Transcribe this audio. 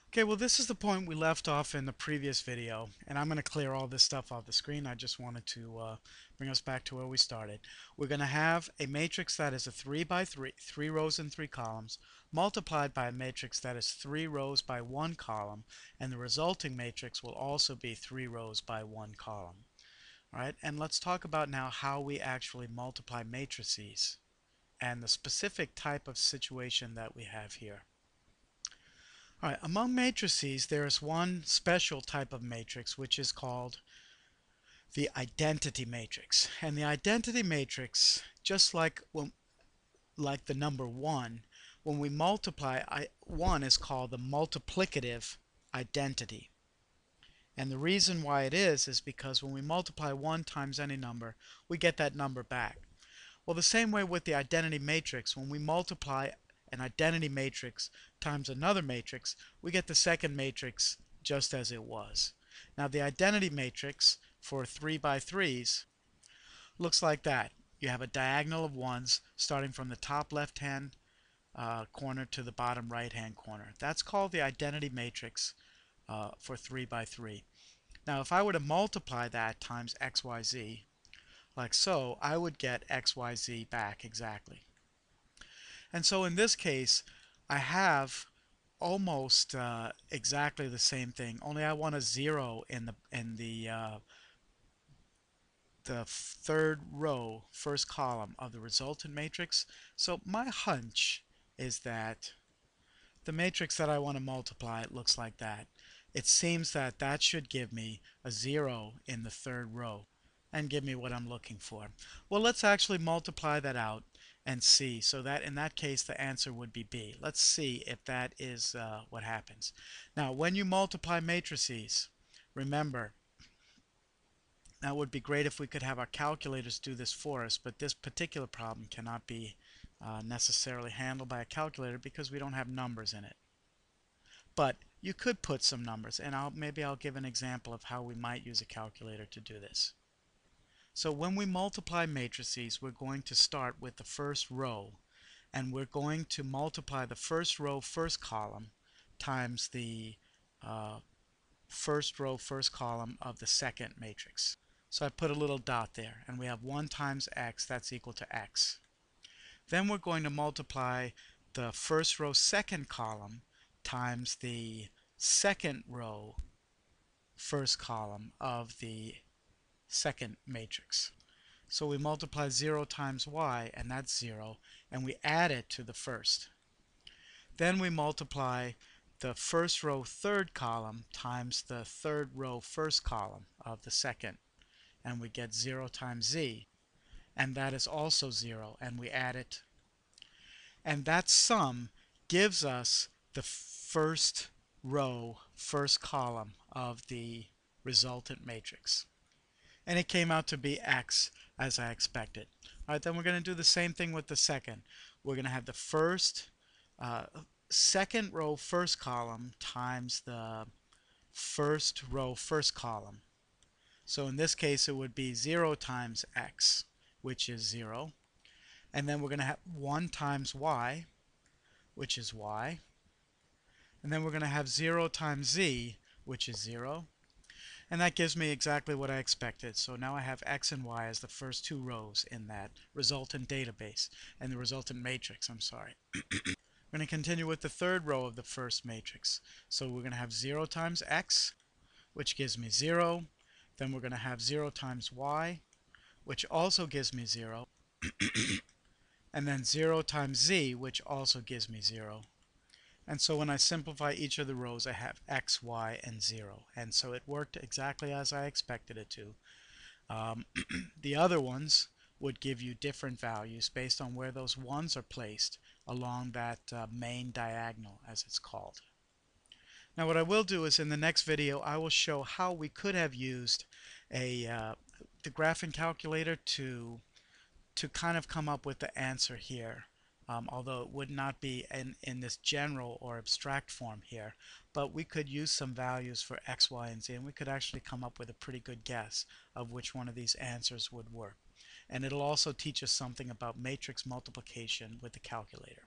Okay, well this is the point we left off in the previous video, and I'm going to clear all this stuff off the screen. I just wanted to bring us back to where we started. We're going to have a matrix that is a 3 by 3, 3 rows and 3 columns, multiplied by a matrix that is 3 rows by 1 column, and the resulting matrix will also be 3 rows by 1 column. All right, and let's talk about now how we actually multiply matrices and the specific type of situation that we have here. All right, among matrices, there is one special type of matrix which is called the identity matrix. And the identity matrix, just like the number 1, when we multiply, 1 is called the multiplicative identity. And the reason why it is because when we multiply 1 times any number, we get that number back. Well, the same way with the identity matrix, when we multiply an identity matrix times another matrix, we get the second matrix just as it was. Now, the identity matrix for 3 by 3s looks like that. You have a diagonal of 1s starting from the top left-hand corner to the bottom right-hand corner. That's called the identity matrix for 3 by 3. Now, if I were to multiply that times xyz, like so, I would get xyz back exactly. And so in this case, I have almost exactly the same thing, only I want a 0 in the third row, first column of the resultant matrix. So my hunch is that the matrix that I want to multiply, it looks like that. It seems that that should give me a 0 in the third row and give me what I'm looking for. Well, let's actually multiply that out and see. So that in that case, the answer would be B. Let's see if that is what happens. Now, when you multiply matrices, remember, that would be great if we could have our calculators do this for us, but this particular problem cannot be necessarily handled by a calculator because we don't have numbers in it. But you could put some numbers, and maybe I'll give an example of how we might use a calculator to do this. So when we multiply matrices, we're going to start with the first row, and we're going to multiply the first row, first column, times the first row, first column of the second matrix. So I put a little dot there, and we have 1 times x, that's equal to x. Then we're going to multiply the first row, second column, times the second row, first column of the second matrix. So we multiply 0 times y, and that's 0, and we add it to the first. Then we multiply the first row, third column, times the third row, first column of the second, and we get 0 times z, and that is also 0, and we add it. And that sum gives us the first row, first column of the resultant matrix. And it came out to be x as I expected. All right, then we're going to do the same thing with the second. We're going to have the second row, first column times the first row, first column. So in this case, it would be 0 times x, which is 0. And then we're going to have 1 times y, which is y. And then we're going to have 0 times z, which is 0. And that gives me exactly what I expected. So now I have x and y as the first two rows in that resultant database, and the resultant matrix, I'm sorry. We're going to continue with the third row of the first matrix. So we're going to have 0 times x, which gives me 0. Then we're going to have 0 times y, which also gives me 0. And then 0 times z, which also gives me 0. And so when I simplify each of the rows, I have x, y, and 0. And so it worked exactly as I expected it to. The other ones would give you different values based on where those ones are placed along that main diagonal, as it's called. Now what I will do is in the next video, I will show how we could have used the graphing calculator to kind of come up with the answer here. Although it would not be in this general or abstract form here, but we could use some values for x, y, and z, and we could actually come up with a pretty good guess of which one of these answers would work. And it'll also teach us something about matrix multiplication with the calculator.